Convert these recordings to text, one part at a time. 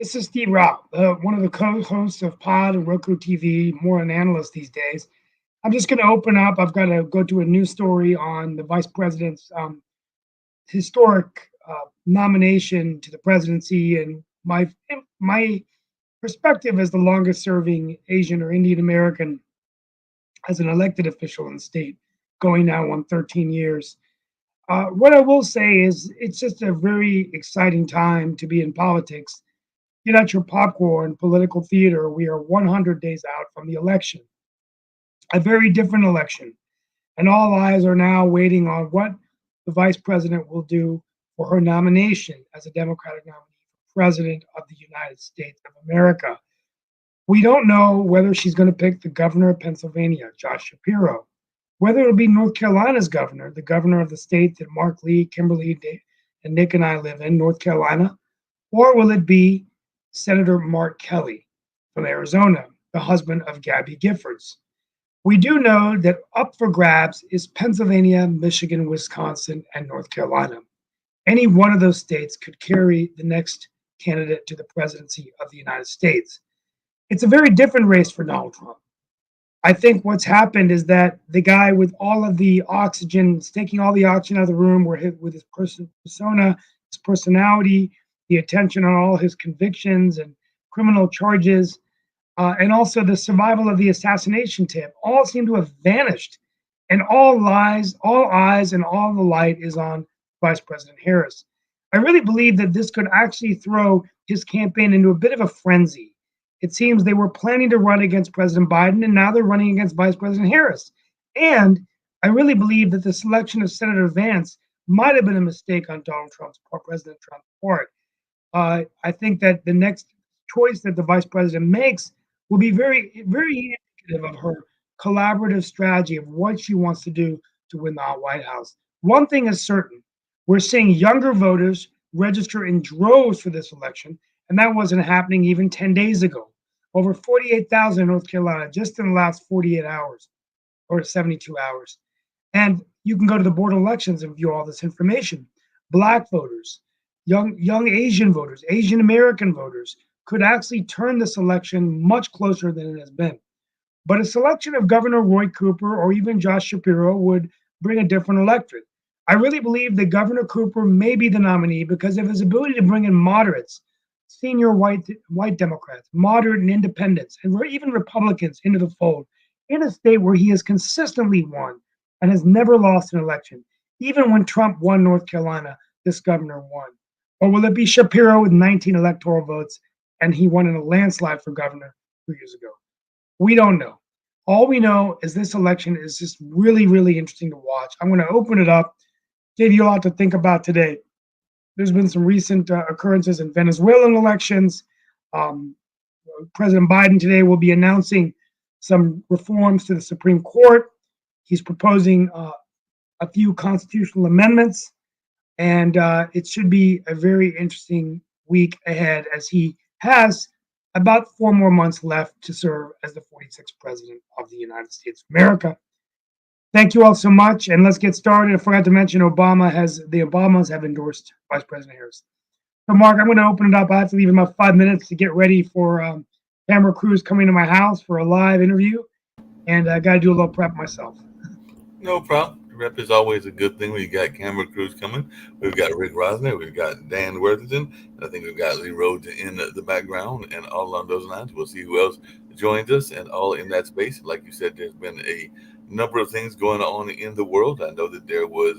This is Steve Rao, one of the co-hosts of Pod and Roku TV, more an analyst these days. I'm just going to open up. I've got to go to a news story on the vice president's historic nomination to the presidency, and my perspective as the longest-serving Asian or Indian American as an elected official in the state, going now on 13 years. What I will say is, it's just a very exciting time to be in politics. Get out your popcorn, political theater. We are 100 days out from the election, a very different election. And all eyes are now waiting on what the vice president will do for her nomination as a Democratic nominee for president of the United States of America. We don't know whether she's going to pick the governor of Pennsylvania, Josh Shapiro, whether it'll be North Carolina's governor, the governor of the state that Mark Lee, Kimberly, and Nick and I live in, North Carolina, or will it be Senator Mark Kelly from Arizona, the husband of Gabby Giffords? We do know that up for grabs is Pennsylvania, Michigan, Wisconsin, and North Carolina. Any one of those states could carry the next candidate to the presidency of the United States. It's a very different race for Donald Trump. I think what's happened is that the guy with all of the oxygen, taking all the oxygen out of the room, with his persona, his personality, the attention on all his convictions and criminal charges, and also the survival of the assassination tip, all seem to have vanished. And all eyes, and all the light is on Vice President Harris. I really believe that this could actually throw his campaign into a bit of a frenzy. It seems they were planning to run against President Biden, and now they're running against Vice President Harris. And I really believe that the selection of Senator Vance might have been a mistake on President Trump's part. I think that the next choice that the vice president makes will be very, very indicative of her collaborative strategy of what she wants to do to win the White House. One thing is certain: we're seeing younger voters register in droves for this election, and that wasn't happening even 10 days ago. Over 48,000 in North Carolina just in the last 48 hours or 72 hours. And you can go to the Board of Elections and view all this information. Black voters, young Asian voters, Asian American voters could actually turn this election much closer than it has been. But a selection of Governor Roy Cooper or even Josh Shapiro would bring a different electorate. I really believe that Governor Cooper may be the nominee because of his ability to bring in moderates, senior white Democrats, moderate and independents, and even Republicans into the fold in a state where he has consistently won and has never lost an election. Even when Trump won North Carolina, this governor won. Or will it be Shapiro with 19 electoral votes and he won in a landslide for governor 2 years ago? We don't know. All we know is this election is just really, really interesting to watch. I'm going to open it up, give you a lot to think about today. There's been some recent occurrences in Venezuelan elections. President Biden today will be announcing some reforms to the Supreme Court. He's proposing a few constitutional amendments, and it should be a very interesting week ahead as he has about 4 more months left to serve as the 46th president of the United States of America. Thank you all so much, and let's get started. I forgot to mention the Obamas have endorsed Vice President Harris. So, Mark, I'm going to open it up. I have to leave in about 5 minutes to get ready for camera crews coming to my house for a live interview, and I got to do a little prep myself. No problem. Rep is always a good thing when you got camera crews coming. We've got Rick Rosner, we've got Dan Worthington, and I think we've got Lee Rhodes in the background, and all along those lines. We'll see who else joins us, and all in that space. Like you said, there's been a number of things going on in the world. I know that there was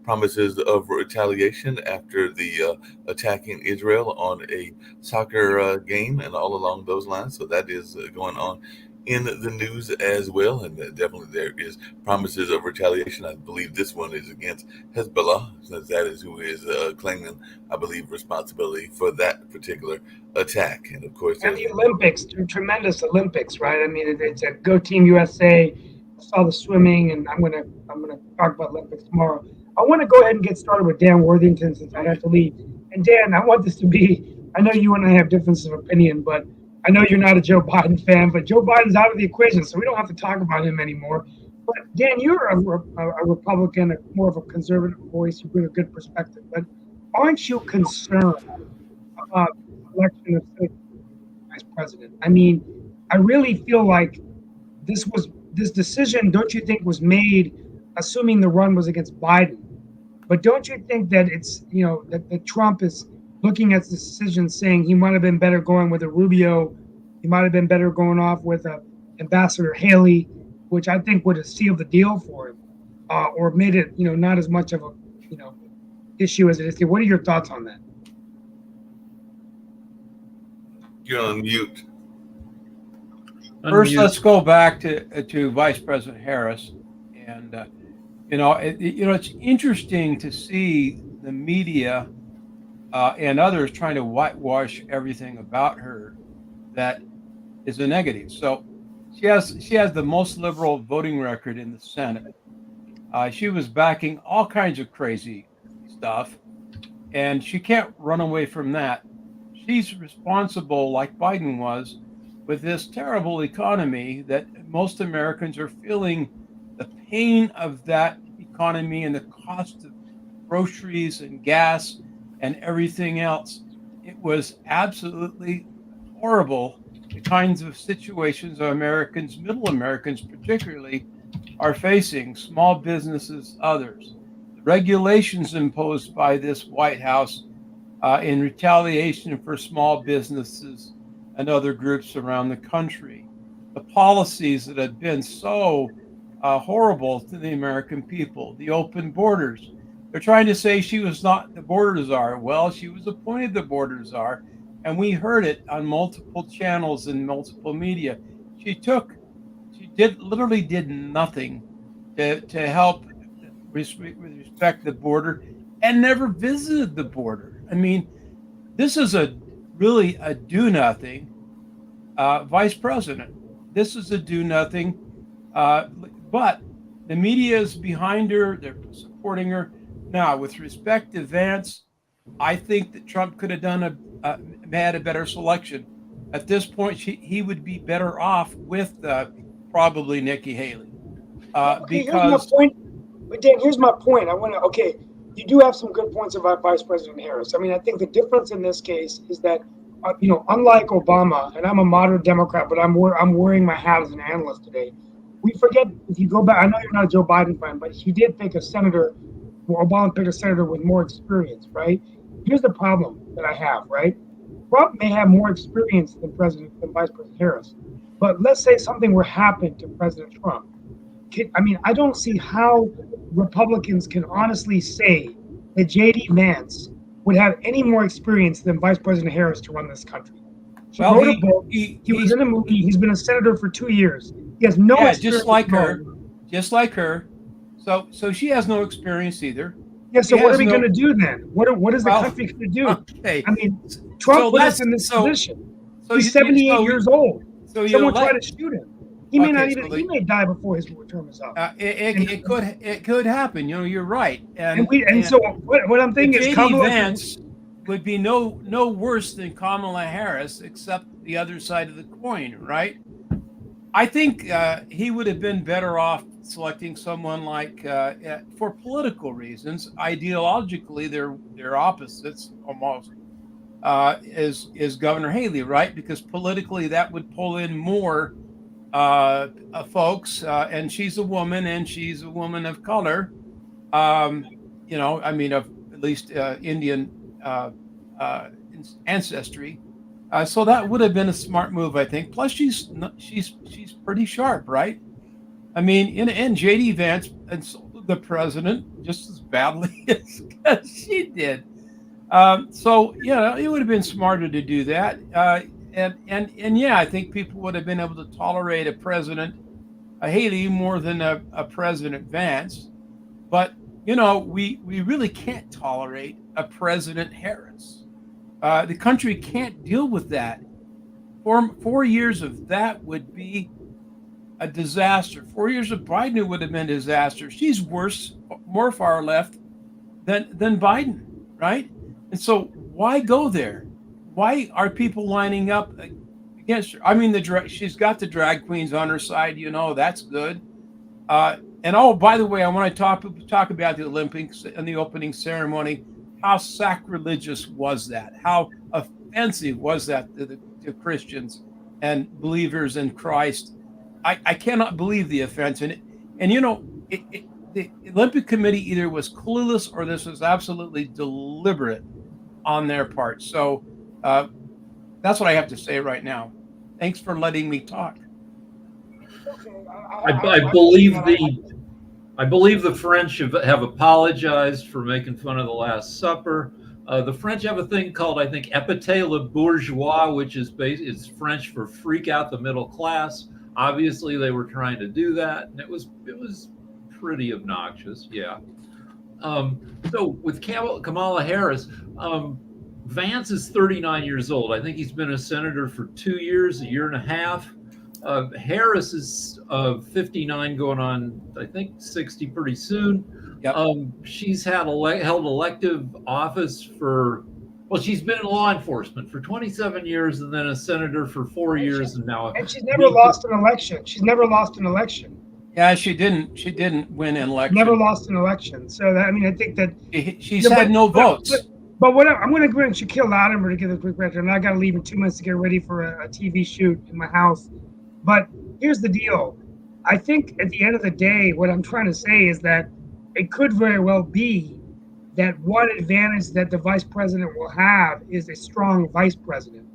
promises of retaliation after the attacking Israel on a soccer game, and all along those lines. So that is going on in the news as well, and definitely there is promises of retaliation. I believe this one is against Hezbollah, since that is who is claiming, I believe, responsibility for that particular attack. And of course, and the Olympics, tremendous Olympics, right? I mean, it's a Go Team USA. I saw the swimming, and I'm gonna talk about Olympics tomorrow. I want to go ahead and get started with Dan Worthington since I have to leave. And Dan, I want this to be. I know you and I have differences of opinion, but I know you're not a Joe Biden fan, but Joe Biden's out of the equation, so we don't have to talk about him anymore. But Dan, you're a Republican, more of a conservative voice. You bring a good perspective, but aren't you concerned about election of vice president. I mean, I really feel like this decision, don't you think, was made assuming the run was against Biden? But don't you think that it's, that Trump is looking at the decision saying he might have been better going with a Rubio, he might have been better going off with Ambassador Haley, which I think would have sealed the deal for him, or made it, not as much of a, issue as it is here. What are your thoughts on that? You're on mute. First, let's go back to Vice President Harris, and it's interesting to see the media and others trying to whitewash everything about her that is a negative. So she has the most liberal voting record in the Senate. She was backing all kinds of crazy stuff, and she can't run away from that. She's responsible, like Biden was, with this terrible economy that most Americans are feeling the pain of that economy and the cost of groceries and gas and everything else. It was absolutely horrible, the kinds of situations Americans, middle Americans particularly, are facing, small businesses, others. The regulations imposed by this White House in retaliation for small businesses and other groups around the country. The policies that have been so horrible to the American people, the open borders. They're trying to say she was not the border czar. Well, she was appointed the border czar, and we heard it on multiple channels and multiple media. She literally did nothing to help respect the border, and never visited the border. I mean, this is really a do nothing vice president. This is a do nothing, but the media is behind her. They're supporting her. Now, with respect to Vance, I think that Trump could have had a better selection. At this point, he would be better off with probably Nikki Haley. Because here's my point. But Dan, here's my point. You do have some good points about Vice President Harris. I mean, I think the difference in this case is that, unlike Obama, and I'm a moderate Democrat, but I'm wearing my hat as an analyst today. We forget, if you go back, I know you're not a Joe Biden fan, but he did pick a senator. Obama picked a senator with more experience, right? Here's the problem that I have, right? Trump may have more experience than Vice President Harris, but let's say something were happen to President Trump. I don't see how Republicans can honestly say that J.D. Vance would have any more experience than Vice President Harris to run this country. He wrote a book. He was in a movie. He's been a senator for 2 years. He has no experience. Just like her. So she has no experience either. Yeah. So what are we going to do then? What is the country going to do? Okay. I mean, Trump put us in this position. He's 78 years old. So someone tried to shoot him. He may not even. He may die before his term is up. It could happen. You're right. So what I'm thinking is J.D. Vance would be no worse than Kamala Harris, except the other side of the coin, right? I think he would have been better off selecting someone like, for political reasons, ideologically they're opposites almost. Is Governor Haley, right? Because politically that would pull in more folks, and she's a woman, and she's a woman of color. Of at least Indian ancestry. So that would have been a smart move, I think. Plus, she's pretty sharp, right? I mean, and J.D. Vance insulted the president just as badly as she did. It would have been smarter to do that. I think people would have been able to tolerate a Haley more than a President Vance. But, we really can't tolerate a President Harris. The country can't deal with that. 4 years of that would be a disaster. 4 years of Biden would have been a disaster. She's worse, more far left than Biden, right? And so why go there? Why are people lining up against her? I mean, she's got the drag queens on her side. That's good. By the way, I want to talk about the Olympics and the opening ceremony. How sacrilegious was that? How offensive was that to Christians and believers in Christ? I cannot believe the offense. And you know, the Olympic Committee either was clueless or this was absolutely deliberate on their part. So that's what I have to say right now. Thanks for letting me talk. I believe the French have apologized for making fun of the Last Supper. The French have a thing called, I think, épouter le bourgeois, which is it's French for freak out the middle class. Obviously, they were trying to do that, and it was pretty obnoxious. Yeah. So with Kamala Harris, Vance is 39 years old. I think he's been a senator for 2 years, a year and a half. Harris is 59, going on, I think, 60 pretty soon. Yep. She's held elective office she's been in law enforcement for 27 years and then a senator for 4 years and now. And she's never lost an election. Yeah, she didn't win an election. Never lost an election. So that, I mean, I think that she's had no votes. But what I'm going to go ahead and Shaquille Latimer to give a quick record, and I got to leave in 2 minutes to get ready for a TV shoot in my house. But here's the deal. I think at the end of the day, what I'm trying to say is that it could very well be that one advantage that the vice president will have is a strong vice president.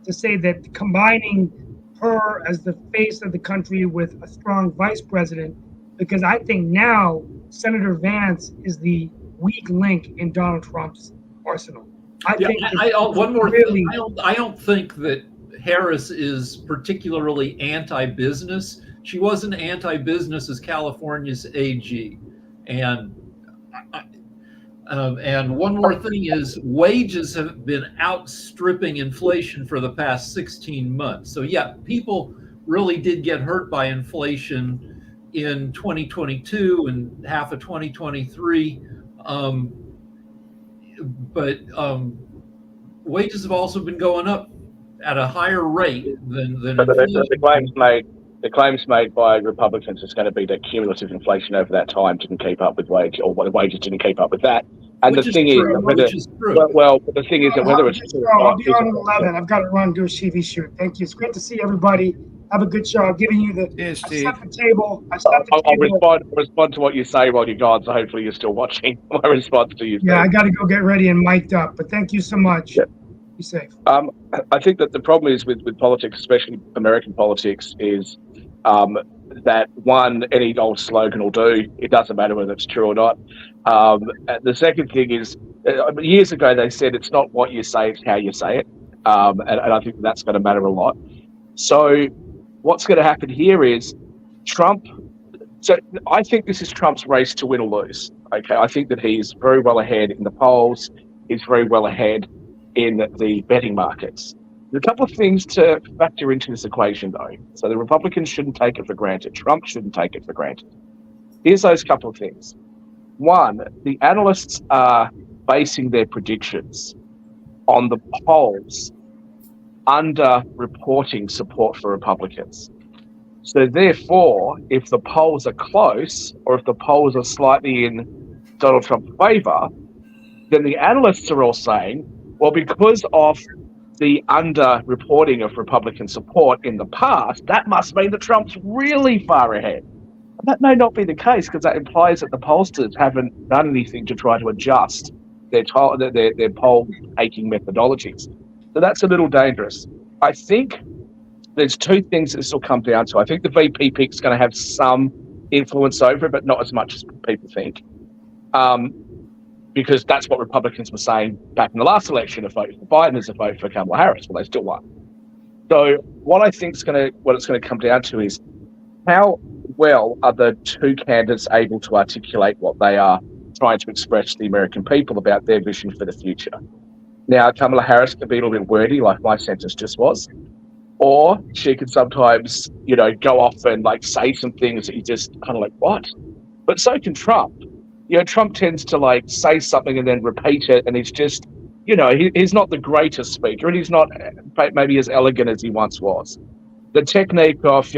To say that combining her as the face of the country with a strong vice president, because I think now Senator Vance is the weak link in Donald Trump's arsenal. One more thing. I don't think that Harris is particularly anti-business. She wasn't anti-business as California's AG. And one more thing is wages have been outstripping inflation for the past 16 months. So yeah, people really did get hurt by inflation in 2022 and half of 2023. But wages have also been going up at a higher rate than the claims made by Republicans is going to be that cumulative inflation over that time didn't keep up with wages didn't keep up with that. And the thing is, the thing is that whether it's I'll be on at 11. I've got to run and do a TV shoot. Thank you. It's great to see everybody. Have a good show. I'm giving you the table. I'll respond to what you say while you're gone, so hopefully you're still watching my response to you. Yeah, I got to go get ready and mic'd up. But thank you so much. Yeah. Be safe. I think that the problem is with politics, especially American politics, is that one, any old slogan will do. It doesn't matter whether it's true or not. The second thing is, years ago they said it's not what you say, it's how you say it. And I think that's going to matter a lot. So what's going to happen here is Trump. So I think this is Trump's race to win or lose. Okay, I think that he's very well ahead in the polls. He's very well ahead in the betting markets. There's a couple of things to factor into this equation, though. So the Republicans shouldn't take it for granted. Trump shouldn't take it for granted. Here's those couple of things. One, the analysts are basing their predictions on the polls under-reporting support for Republicans. So therefore, if the polls are close, or if the polls are slightly in Donald Trump's favor, then the analysts are all saying, well, because of the under-reporting of Republican support in the past, that must mean that Trump's really far ahead. That may not be the case, because that implies that the pollsters haven't done anything to try to adjust their poll-taking methodologies. So that's a little dangerous. I think there's two things this will come down to. I think the VP pick is going to have some influence over it, but not as much as people think. Because that's what Republicans were saying back in the last election, a vote for Biden is a vote for Kamala Harris. Well, they still won. So what I think what it's going to come down to is how well are the two candidates able to articulate what they are trying to express to the American people about their vision for the future. Now, Kamala Harris can be a little bit wordy, like my sentence just was, or she could sometimes, go off and say some things that you just kind of what? But so can Trump. Trump tends to say something and then repeat it, and he's just, he's not the greatest speaker, and he's not maybe as elegant as he once was. The technique of,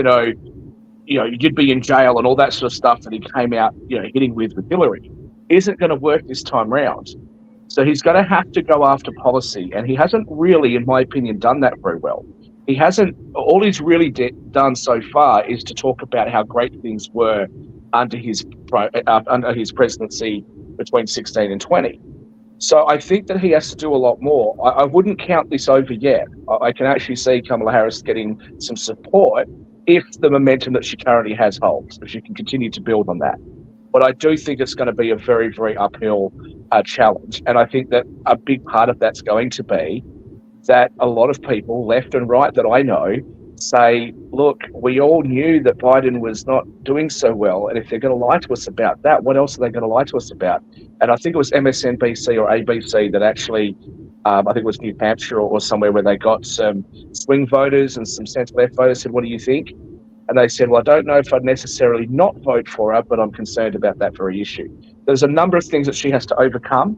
you'd be in jail and all that sort of stuff that he came out, hitting with Hillary, isn't going to work this time round. So he's going to have to go after policy, and he hasn't really, in my opinion, done that very well. He hasn't. All he's really done so far is to talk about how great things were under his presidency between 16 and 20. So I think that he has to do a lot more. I wouldn't count this over yet. I can actually see Kamala Harris getting some support if the momentum that she currently has holds, if she can continue to build on that. But I do think it's going to be a very, very uphill challenge. And I think that a big part of that's going to be that a lot of people, left and right, that I know, say, look, we all knew that Biden was not doing so well. And if they're going to lie to us about that, what else are they going to lie to us about? And I think it was MSNBC or ABC that actually, I think it was New Hampshire or somewhere, where they got some swing voters and some centre-left voters, said, what do you think? And they said, well, I don't know if I'd necessarily not vote for her, but I'm concerned about that very issue. There's a number of things that she has to overcome.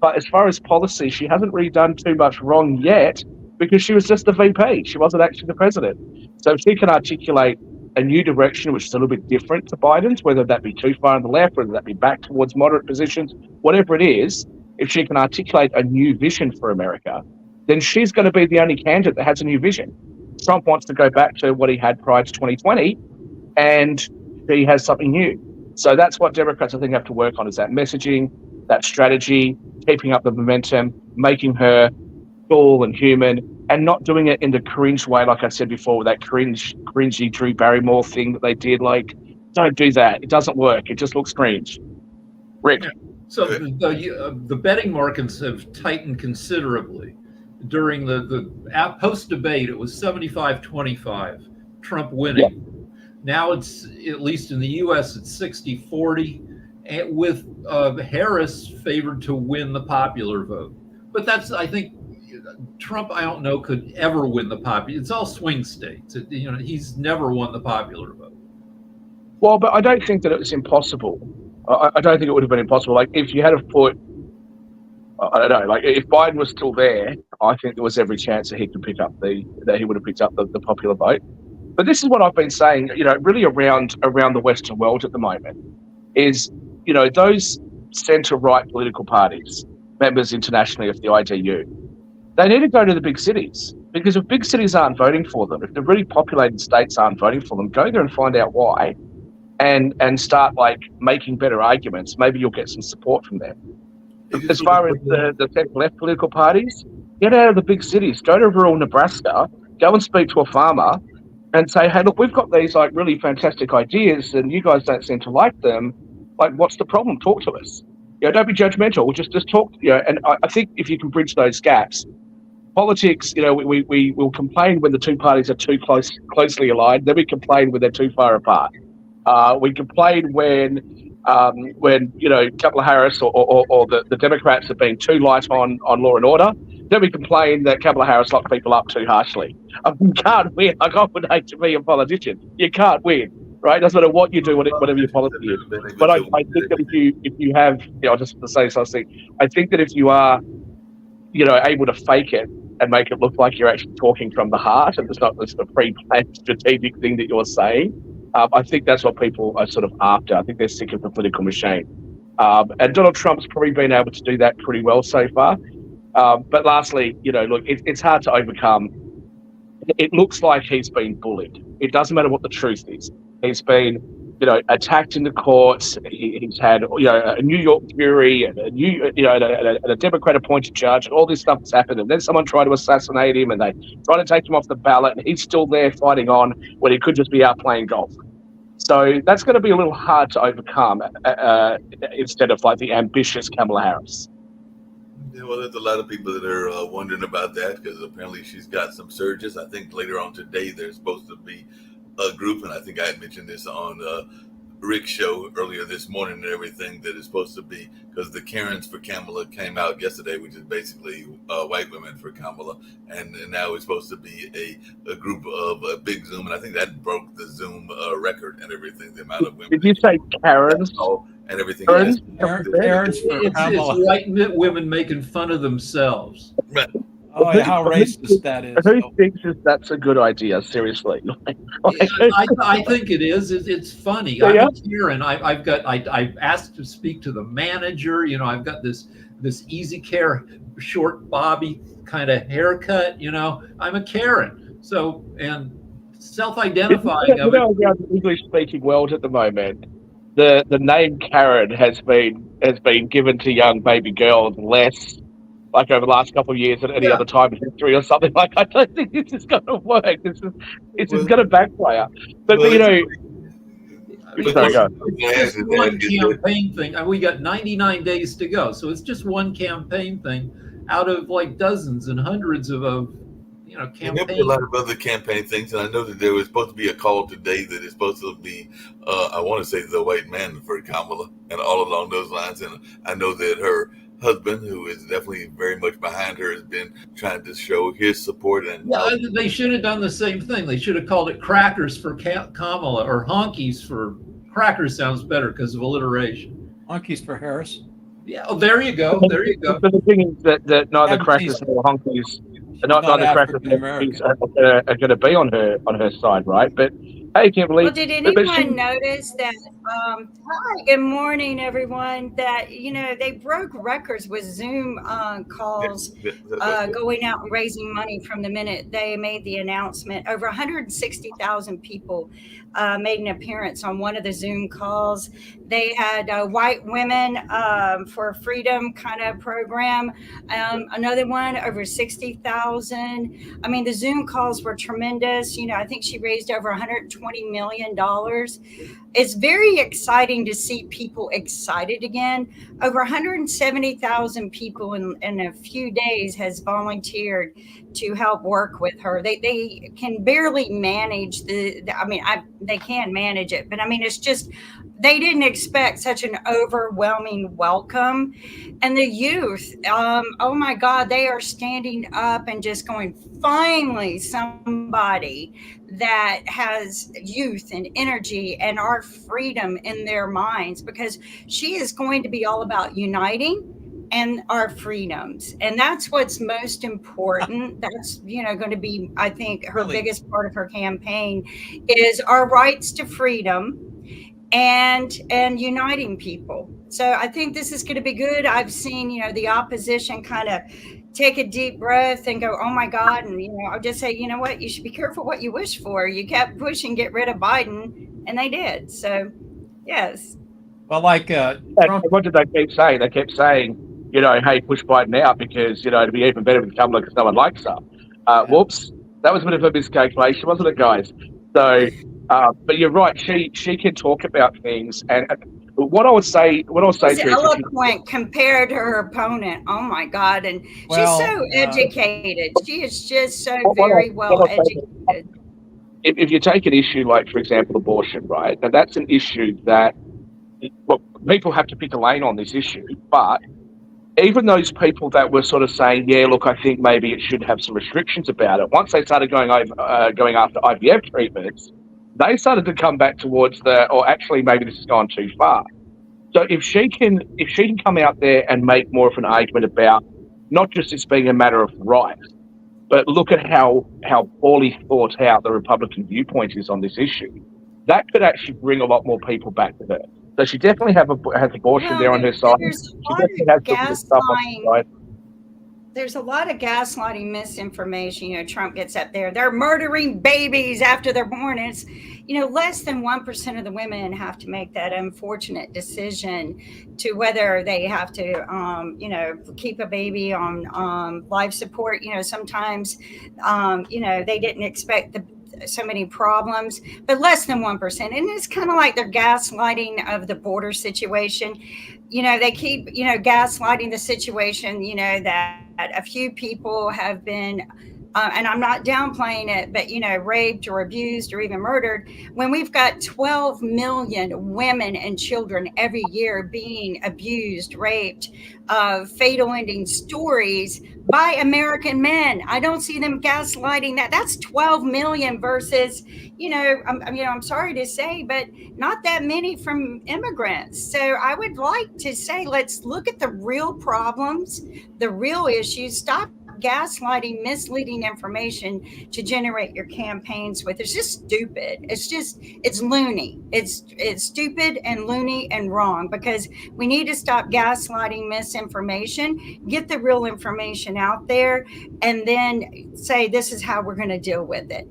But as far as policy, she hasn't really done too much wrong yet, because she was just the VP. She wasn't actually the president. So if she can articulate a new direction, which is a little bit different to Biden's, whether that be too far on the left, whether that be back towards moderate positions, whatever it is, if she can articulate a new vision for America, then she's going to be the only candidate that has a new vision. Trump wants to go back to what he had prior to 2020, and she has something new. So that's what Democrats, I think, have to work on, is that messaging, that strategy, keeping up the momentum, making her full and human, and not doing it in the cringe way, like I said before, with that cringy Drew Barrymore thing that they did. Like, don't do that. It doesn't work. It just looks cringe. Rick? So the betting markets have tightened considerably. During the post-debate, it was 75-25, Trump winning. Yeah. Now it's, at least in the U.S., it's 60-40, and with Harris favored to win the popular vote. But that's, I think, Trump, I don't know, could ever win the popular. It's all swing states. He's never won the popular vote. Well, but I don't think that it was impossible. I don't think it would have been impossible. Like, if you had have put, I don't know, like if Biden was still there, I think there was every chance that he would have picked up the popular vote. But this is what I've been saying, really around the Western world at the moment, is, those centre-right political parties, members internationally of the IDU, they need to go to the big cities, because if big cities aren't voting for them, if the really populated states aren't voting for them, go there and find out why, and start making better arguments. Maybe you'll get some support from them. As far as the left political parties, get out of the big cities, go to rural Nebraska, go and speak to a farmer and say, hey, look, we've got these really fantastic ideas and you guys don't seem to like them. What's the problem? Talk to us. Don't be judgmental. Just talk. And I think if you can bridge those gaps, politics, we will complain when the two parties are too closely aligned. Then we complain when they're too far apart. We complain when Kamala Harris or the Democrats have been too light on law and order. Then we complain that Kamala Harris locked people up too harshly. You can't win. I would hate to be a politician. You can't win, right? Doesn't matter what you do, whatever your policy is. But I think that if you have, just to say something, I think that if you are, able to fake it and make it look like you're actually talking from the heart and it's not just a pre-planned strategic thing that you're saying, I think that's what people are sort of after. I think they're sick of the political machine. And Donald Trump's probably been able to do that pretty well so far. But lastly, look, it's hard to overcome. It looks like he's been bullied. It doesn't matter what the truth is. He's been, attacked in the courts. He's had, a New York jury and a Democrat-appointed judge, and all this stuff has happened. And then someone tried to assassinate him, and they tried to take him off the ballot, and he's still there fighting on when he could just be out playing golf. So that's going to be a little hard to overcome instead of the ambitious Kamala Harris. Yeah, well, there's a lot of people that are wondering about that, because apparently she's got some surges. I think later on today there's supposed to be a group, and I think I had mentioned this on Rick's show earlier this morning and everything, that is supposed to be, because the Karens for Kamala came out yesterday, which is basically white women for Kamala, and now it's supposed to be a group of a big Zoom, and I think that broke the Zoom record and everything, the amount of women. Did you say Karens? And everything. Karens for Kamala. It's white women making fun of themselves. Right. Oh, yeah, how racist that is. Who thinks that's a good idea? Seriously, I think it is. It's funny. Yeah. I'm here, and I've asked to speak to the manager. You know, I've got this easy care, short bobby kind of haircut. You know, I'm a Karen. So, and self-identifying of it. around the English-speaking world at the moment, the name Karen has been given to young baby girls less, like over the last couple of years than any other time in history or something. Like, I don't think this is going to work. This is going to backfire. But Well, you know, sorry, go. It's just one campaign thing. And we got 99 days to go, so it's just one campaign thing out of like dozens and hundreds of There'll be a campaigns. lot of other campaign things, and I know that there was supposed to be a call today that is supposed to be, I want to say, the white man for Kamala, and all along those lines. And I know that her husband, who is definitely very much behind her, has been trying to show his support. And Yeah, they should have done the same thing. They should have called it crackers for Kamala, or honkies for crackers. Sounds better because of alliteration. Honkies for Harris. Yeah, oh, there you go. There you go. But the thing is that neither Haven't crackers seen- nor honkies, not neither crackers nor African-American. honkies are going to be on her side, right? But hey, Kimberly, Well, did but anyone she- notice that? Hi, good morning, everyone. That they broke records with Zoom calls going out and raising money from the minute they made the announcement. Over 160,000 people made an appearance on one of the Zoom calls. They had White Women for Freedom kind of program. Another one, over 60,000. I mean, the Zoom calls were tremendous. I think she raised over $120 million. It's very exciting to see people excited again. Over 170,000 people in a few days has volunteered to help work with her. They can barely manage they can manage it, but I mean, it's just, they didn't expect such an overwhelming welcome. And the youth, oh my God, they are standing up and just going, finally, somebody that has youth and energy and our freedom in their minds, because she is going to be all about uniting and our freedoms. And that's what's most important. That's, going to be, I think, her biggest part of her campaign is our rights to freedom and uniting people. So I think this is going to be good. I've seen, the opposition kind of take a deep breath and go, oh my God. And, I'll just say, you know what, you should be careful what you wish for. You kept pushing, get rid of Biden, and they did. So, yes. Well, like Trump. What did they keep saying? They kept saying, hey, push Biden out because, it'd be even better with Kamala because no one likes her. Whoops. That was a bit of a miscalculation, wasn't it, guys? So, but you're right. She can talk about things. And what I would say, She's eloquent compared to her opponent. Oh my God. And she's so educated. She is just so very well educated. If you take an issue like, for example, abortion, right? Now that's an issue that, well, people have to pick a lane on this issue, but even those people that were sort of saying, yeah, look, I think maybe it should have some restrictions about it, once they started going after IVF treatments, they started to come back towards or actually maybe this has gone too far. So if she can come out there and make more of an argument about not just this being a matter of right, but look at how poorly thought out the Republican viewpoint is on this issue, that could actually bring a lot more people back to her. So she definitely has abortion there on her side. There's a lot of gaslighting. There's a lot of gaslighting misinformation. Trump gets up there, they're murdering babies after they're born. And it's, less than 1% of the women have to make that unfortunate decision to whether they have to, keep a baby on life support. Sometimes, they didn't expect so many problems, but less than 1%. And it's kind of like they're gaslighting of the border situation. They keep, gaslighting the situation, that a few people have been, and I'm not downplaying it, but, raped or abused or even murdered, when we've got 12 million women and children every year being abused, raped, fatal ending stories by American men. I don't see them gaslighting that. That's 12 million versus, I'm sorry to say, but not that many from immigrants. So I would like to say, let's look at the real problems, the real issues. Stop gaslighting, misleading information to generate your campaigns with. It's just stupid. It's loony. It's stupid and loony and wrong, because we need to stop gaslighting, misinformation, get the real information out there, and then say this is how we're going to deal with it.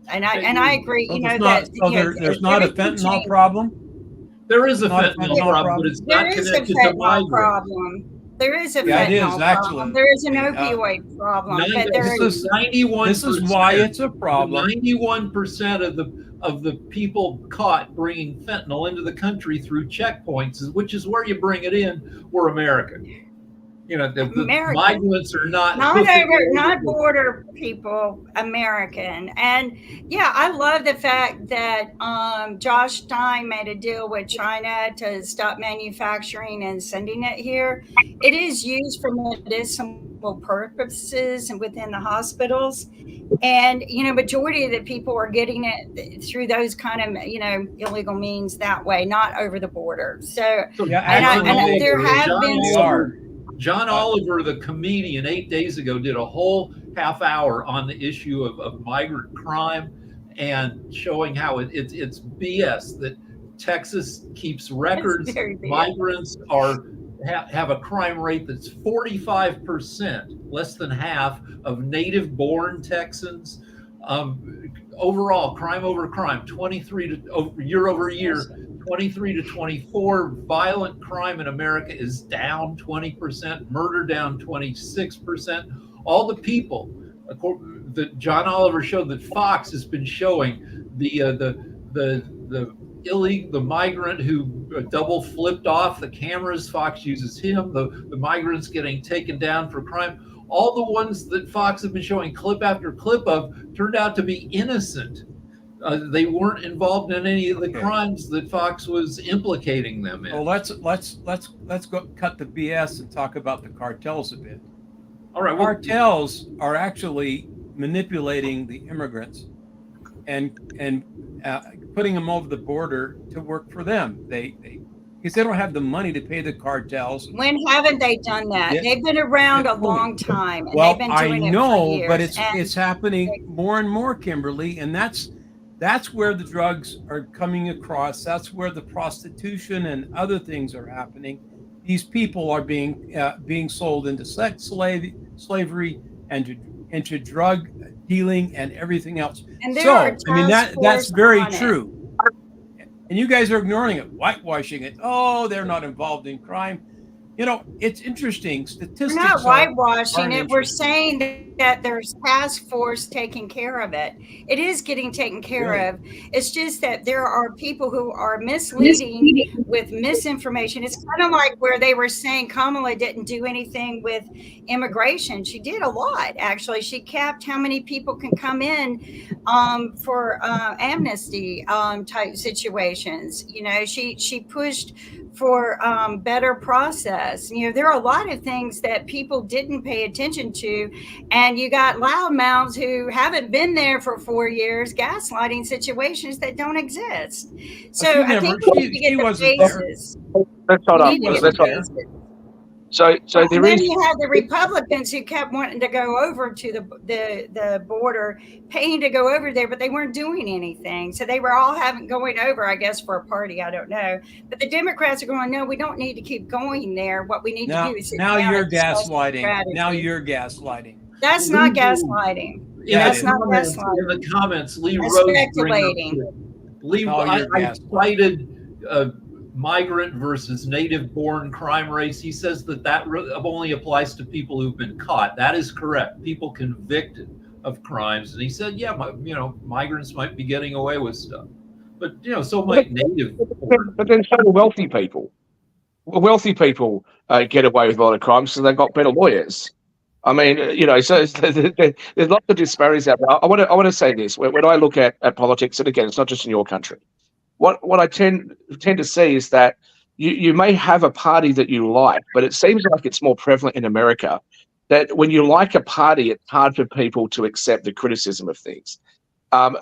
And I agree. So You know there's that not, so there's not a fentanyl problem. There is a Not a fentanyl fentanyl problem, but it's there not is a connected to fentanyl migrants. problem. There is a Yeah, it fentanyl is, actually. problem. There is an Uh, opioid problem, Nine- but there This is. is 91%. this is why it's a problem. 91% of the people caught bringing fentanyl into the country through checkpoints, which is where you bring it in, were American. You know, the American. migrants are not Not border people, American. And yeah, I love the fact that Josh Stein made a deal with China to stop manufacturing and sending it here. It is used for medicinal purposes and within the hospitals. And, you know, majority of the people are getting it through those kind of, you know, illegal means that way, not over the border. So, Yeah, and there have been they some. are. John Oliver, the comedian, 8 days ago did a whole half hour on the issue of migrant crime and showing how it's BS that Texas keeps records. very BS. Migrants have a crime rate that's 45%, less than half of native-born Texans. Overall, crime over crime, 23 to year over year. 23 to 24, violent crime in America is down 20%, murder down 26%. All the people that John Oliver showed, that Fox has been showing, the migrant who double flipped off the cameras, Fox uses him, the migrants getting taken down for crime, all the ones that Fox have been showing clip after clip of turned out to be innocent. They weren't involved in any of the crimes that Fox was implicating them in. Well, let's go cut the BS and talk about the cartels a bit. All right, Cartels are actually manipulating the immigrants and putting them over the border to work for them. Because they don't have the money to pay the cartels. When haven't they done that? Yeah. They've been around a long time. And Well, they've been I doing know, it for years. but it's happening more and more, Kimberly, and that's where the drugs are coming across. That's where the prostitution and other things are happening. These people are being sold into sex slavery and into drug dealing and everything else. And there So, are I mean, that's task very force on it. true. And you guys are ignoring it, whitewashing it. Oh, they're not involved in crime. You know, it's interesting. Statistics. We're not whitewashing are it. We're saying that there's task force taking care of it. It is getting taken care of. It's just that there are people who are misleading with misinformation. It's kind of like where they were saying Kamala didn't do anything with immigration. She did a lot, actually. She capped how many people can come in for amnesty type situations. You know, she pushed for better process. You know, there are a lot of things that people didn't pay attention to, and you got loudmouths who haven't been there for 4 years, gaslighting situations that don't exist. So I think we need to get the basis. Let's hold on. We need to get Let's the hold on. basis. So And there then is. you have the Republicans who kept wanting to go over to the border, paying to go over there, but they weren't doing anything. So they were all going over, I guess, for a party. I don't know. But the Democrats are going, no, we don't need to keep going there. What we need to do is sit now down you're and discuss gaslighting. strategy. Now you're gaslighting. That's not gaslighting. Yeah, That's it not In gaslighting. the comments, Lee That's Rose speculating. Lee, Oh, I you're gaslighting. cited migrant versus native-born crime rates. He says that only applies to people who've been caught. That is correct. People convicted of crimes, and he said, yeah, migrants might be getting away with stuff, but so might native. But then so do wealthy people. Wealthy people get away with a lot of crimes, so they've got better lawyers. I mean, so there's lots of disparities out there. I want to say this: when I look at politics, and again, it's not just in your country. What I tend to see is that you may have a party that you like, but it seems like it's more prevalent in America that when you like a party, it's hard for people to accept the criticism of things.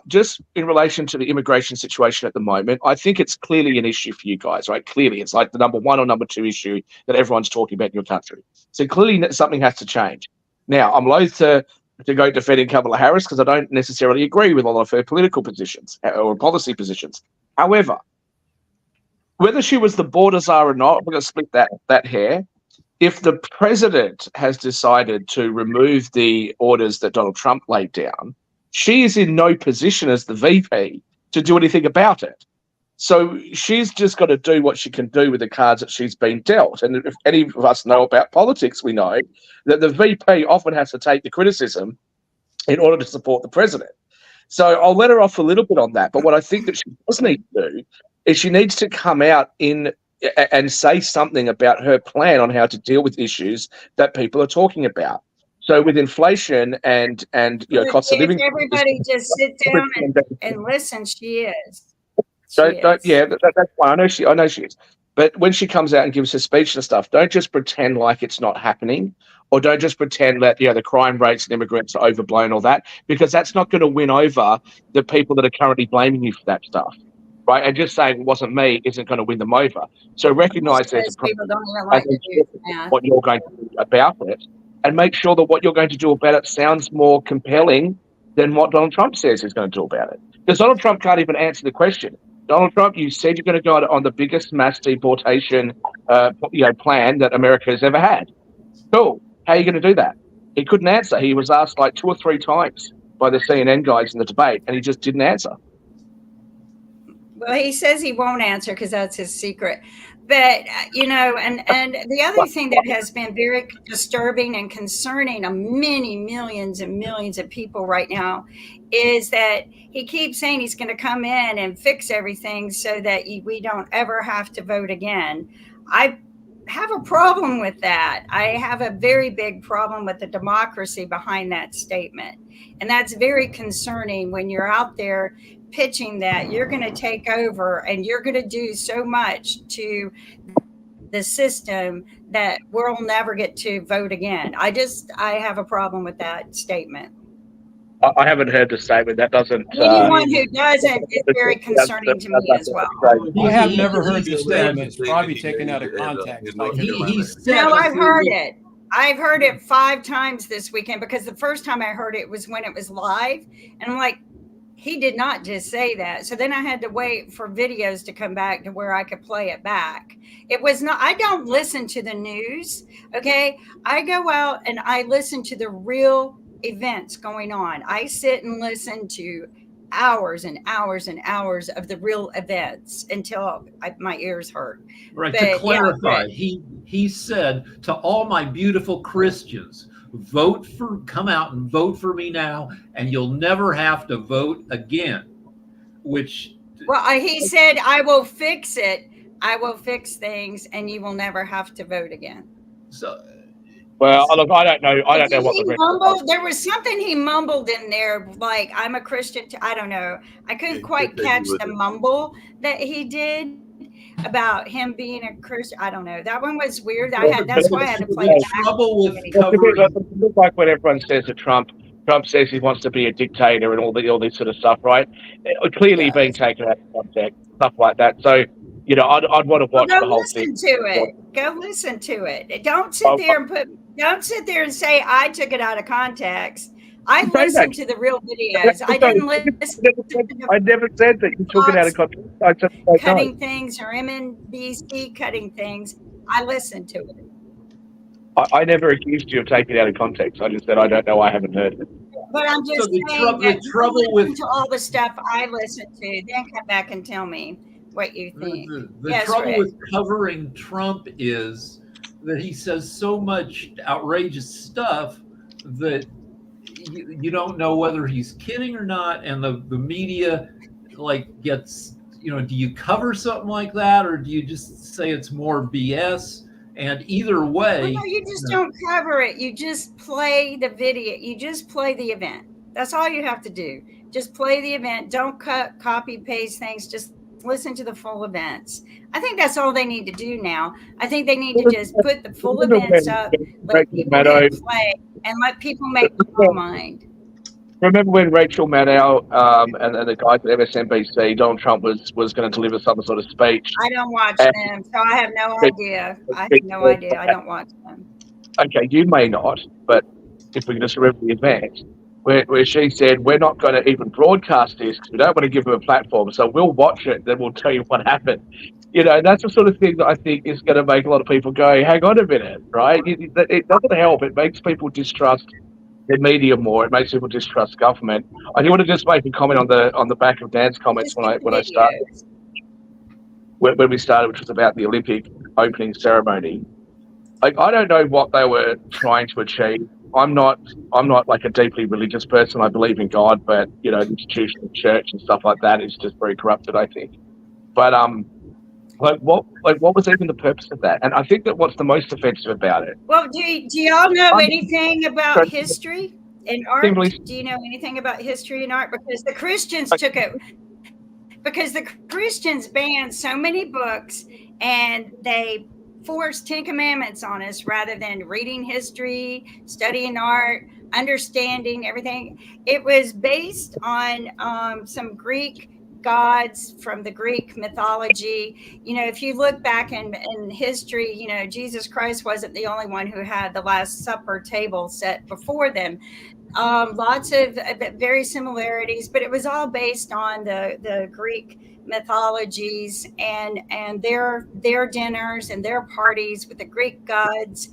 Just in relation to the immigration situation at the moment, I think it's clearly an issue for you guys, right? Clearly, it's like the number one or number two issue that everyone's talking about in your country. So clearly something has to change. Now, I'm loath to go defending Kamala Harris because I don't necessarily agree with a lot of her political positions or policy positions. However, whether she was the border czar or not, we're going to split that hair. If the president has decided to remove the orders that Donald Trump laid down, she is in no position as the VP to do anything about it. So she's just got to do what she can do with the cards that she's been dealt. And if any of us know about politics, we know that the VP often has to take the criticism in order to support the president. So I'll let her off a little bit on that. But what I think that she does need to do is she needs to come out and say something about her plan on how to deal with issues that people are talking about. So with inflation and cost of living, everybody just sit down and listen. She is. Yeah, that's fine. I know she is. But when she comes out and gives her speech and stuff, don't just pretend like it's not happening, or don't just pretend that the crime rates and immigrants are overblown or that, because that's not going to win over the people that are currently blaming you for that stuff, right? And just saying it wasn't me isn't going to win them over. So recognise there's people don't even like to do that. What you're going to do about it, and make sure that what you're going to do about it sounds more compelling than what Donald Trump says he's going to do about it. Because Donald Trump can't even answer the question. Donald Trump, you said you're going to go on the biggest mass deportation plan that America has ever had. Cool. How are you going to do that? He couldn't answer. He was asked like 2 or 3 times by the CNN guys in the debate, and he just didn't answer. Well, he says he won't answer because that's his secret. But, and the other thing that has been very disturbing and concerning to many millions and millions of people right now is that he keeps saying he's going to come in and fix everything so that we don't ever have to vote again. I have a problem with that. I have a very big problem with the democracy behind that statement. And that's very concerning when you're out there pitching that you're going to take over and you're going to do so much to the system that we'll never get to vote again. I have a problem with that statement. I haven't heard the statement. That doesn't. Anyone who doesn't is very concerning to me as well. I have never heard the statement. It's probably taken out of context. No, I've heard it. I've heard it 5 times this weekend because the first time I heard it was when it was live. And I'm like, he did not just say that. So then I had to wait for videos to come back to where I could play it back. It was not, I don't listen to the news. Okay. I go out and I listen to the real events going on. I sit and listen to hours and hours and hours of the real events until my ears hurt. Right. To clarify, he said to all my beautiful Christians, come out and vote for me now, and you'll never have to vote again. He said, I will fix it. I will fix things, and you will never have to vote again. So, well, look, I don't know. I don't know what there was something he mumbled in there, like I'm a Christian. I don't know. I couldn't quite catch the mumble that he did about him being a Christian. I don't know. That one was weird. That's why I had to play it back. Trouble with covering. It's like when everyone says that Trump says he wants to be a dictator and all this sort of stuff, right? Clearly being taken out of context, stuff like that. So, I'd want to watch the whole thing. Go listen to it. Don't sit there and say I took it out of context. I listened to the real videos. I didn't listen. I never said that you took it out of context. I just cutting things or MNBC cutting things. I listened to it. I never accused you of taking it out of context. I just said I don't know. I haven't heard it. But I'm just saying the trouble with all the stuff I listened to. Then come back and tell me what you think. The trouble with covering Trump is that he says so much outrageous stuff that you don't know whether he's kidding or not, and the media gets, do you cover something like that, or do you just say it's more BS? And either way, no, you just don't cover it. You just play the video. You just play the event. That's all you have to do. Just play the event. Don't copy paste things. Just listen to the full events. I think that's all they need to do now. I think they need to just put the full events up, let people play, and let people make their own mind. Remember when Rachel Maddow and the guys at MSNBC, Donald Trump was going to deliver some sort of speech? I don't watch them, so I have no idea. I have no idea. I don't watch them. Okay, you may not, but if we can just remember the event, where she said, we're not going to even broadcast this because we don't want to give them a platform. So we'll watch it, then we'll tell you what happened. That's the sort of thing that I think is going to make a lot of people go, hang on a minute, right? It doesn't help. It makes people distrust the media more. It makes people distrust government. I do want to just make a comment on the back of Dan's comments when I started. When we started, which was about the Olympic opening ceremony. Like, I don't know what they were trying to achieve. I'm not like a deeply religious person. I believe in God, but the institution of church and stuff like that is just very corrupted, I think. But what was even the purpose of that? And I think that what's the most offensive about it. Well, do y'all know anything about history and art? Do you know anything about history and art? Because the Christians took it. Because the Christians banned so many books and they forced 10 commandments on us rather than reading history, studying art, understanding everything. It was based on some Greek gods from the Greek mythology. If you look back in history, Jesus Christ wasn't the only one who had the Last Supper table set before them. Lots of very similarities, but it was all based on the Greek mythologies and their dinners and their parties with the Greek gods.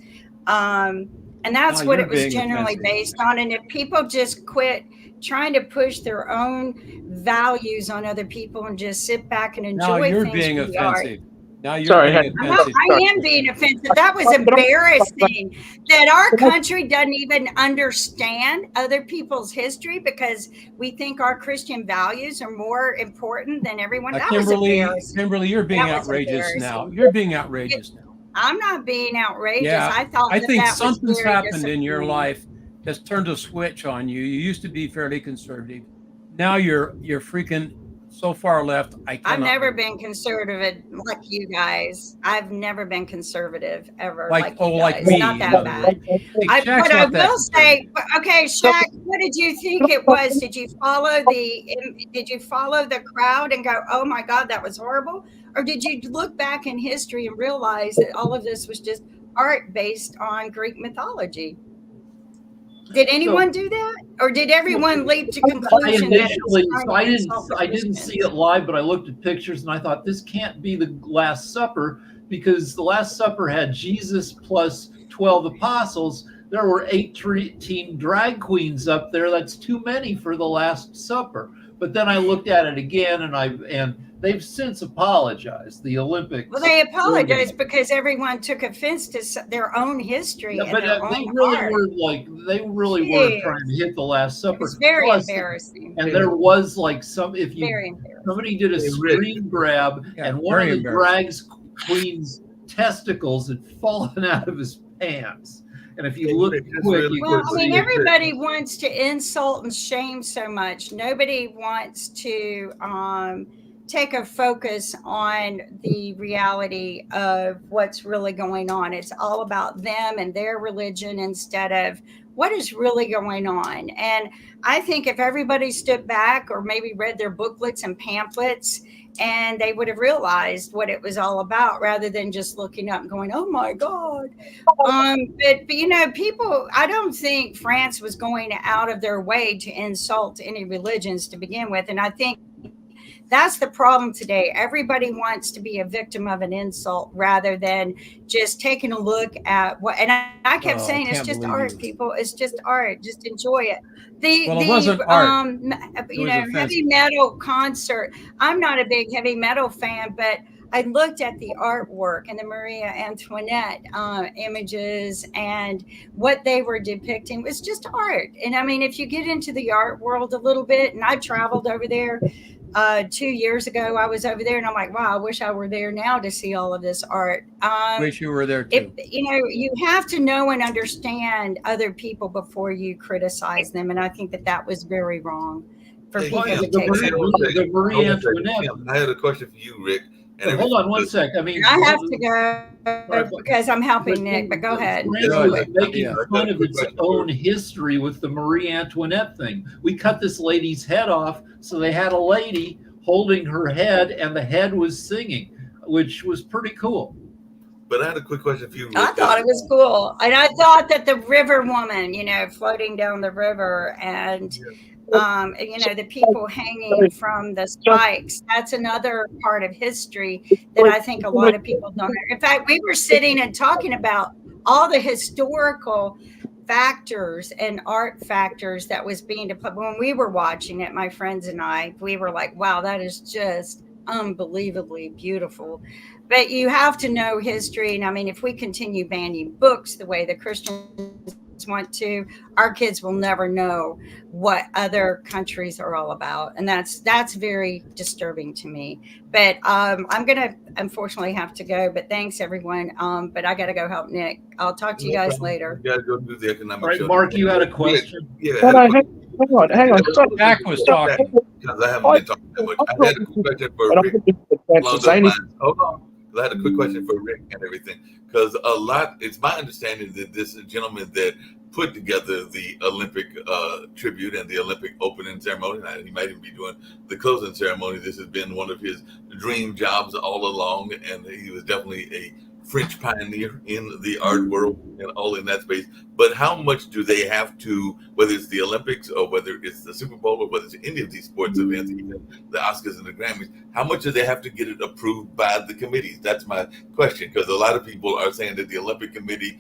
And that's what it was generally based on. And if people just quit trying to push their own values on other people and just sit back and enjoy now you're things being from the art. offensive. Now you're being offensive. I am being offensive. That was embarrassing that our country doesn't even understand other people's history because we think our Christian values are more important than everyone else. Kimberly, you're being outrageous now. You're being outrageous now. I'm not being outrageous. Yeah, I think something's happened in your life that's turned a switch on you. You used to be fairly conservative. Now you're freaking so far left. I've never been conservative like you guys. I've never been conservative ever. Like me. Not that bad. But I will say, okay, Shaq, what did you think it was? Did you follow the crowd and go, oh my God, that was horrible? Or did you look back in history and realize that all of this was just art based on Greek mythology? Did anyone do that, or did everyone leap to conclusion? I didn't see it live, but I looked at pictures and I thought this can't be the Last Supper because the Last Supper had Jesus plus 12 apostles. There were 18 drag queens up there. That's too many for the Last Supper. But then I looked at it again, and they've since apologized. The Olympics. Well, they apologized because everyone took offense to their own history. Yeah, but they really were trying to hit the Last Supper. It's very embarrassing. And there was somebody did a screen grab, and one of the drag queen's testicles had fallen out of his pants. And if you look quick, everybody wants to insult and shame so much. Nobody wants to take a focus on the reality of what's really going on. It's all about them and their religion instead of what is really going on. And I think if everybody stood back or maybe read their booklets and pamphlets, and they would have realized what it was all about rather than just looking up and going, oh my God. But people, I don't think France was going out of their way to insult any religions to begin with. And I think that's the problem today. Everybody wants to be a victim of an insult rather than just taking a look at what, and I kept saying, it's just art, people. It's just art. Just enjoy it. It wasn't art. Heavy metal concert. I'm not a big heavy metal fan, but I looked at the artwork and the Maria Antoinette images and what they were depicting was just art. And I mean, if you get into the art world a little bit, and I traveled over there 2 years ago, I was over there and I'm like, wow, I wish I were there now to see all of this art. Wish you were there too. You have to know and understand other people before you criticize them. And I think that was very wrong for people to take. The Marie Antoinette. I had a question for you, Rick. Hold on one sec. I have to go because I'm helping Nick, but go ahead. France was making fun of its own history with the Marie Antoinette thing. We cut this lady's head off, so they had a lady holding her head, and the head was singing, which was pretty cool. But I had a quick question for you. I thought it was cool. And I thought that the river woman, floating down the river and, the people hanging from the spikes, that's another part of history that I think a lot of people don't know. In fact, we were sitting and talking about all the historical factors and art factors that was being deployed. When we were watching it, my friends and I, we were like, wow, that is just unbelievably beautiful. But you have to know history. And I mean, if we continue banning books the way the Christians want to, our kids will never know what other countries are all about. And that's very disturbing to me. But I'm going to unfortunately have to go. But thanks, everyone. But I got to go help Nick. I'll talk to you guys later. You got to go do the economic All right, show. Mark, you had a question. Yeah. Hang on. Stop. Jack was talking. Because I haven't been talking that much. I had a quick question for Rick. Hold on. I had a quick question for Rick and everything. Because it's my understanding that this gentleman that put together the Olympic tribute and the Olympic opening ceremony, and he might even be doing the closing ceremony. This has been one of his dream jobs all along, and he was definitely a French pioneer in the art world and all in that space. But how much do they have to, whether it's the Olympics or whether it's the Super Bowl or whether it's any of these sports events, even the Oscars and the Grammys, how much do they have to get it approved by the committees? That's my question, because a lot of people are saying that the Olympic Committee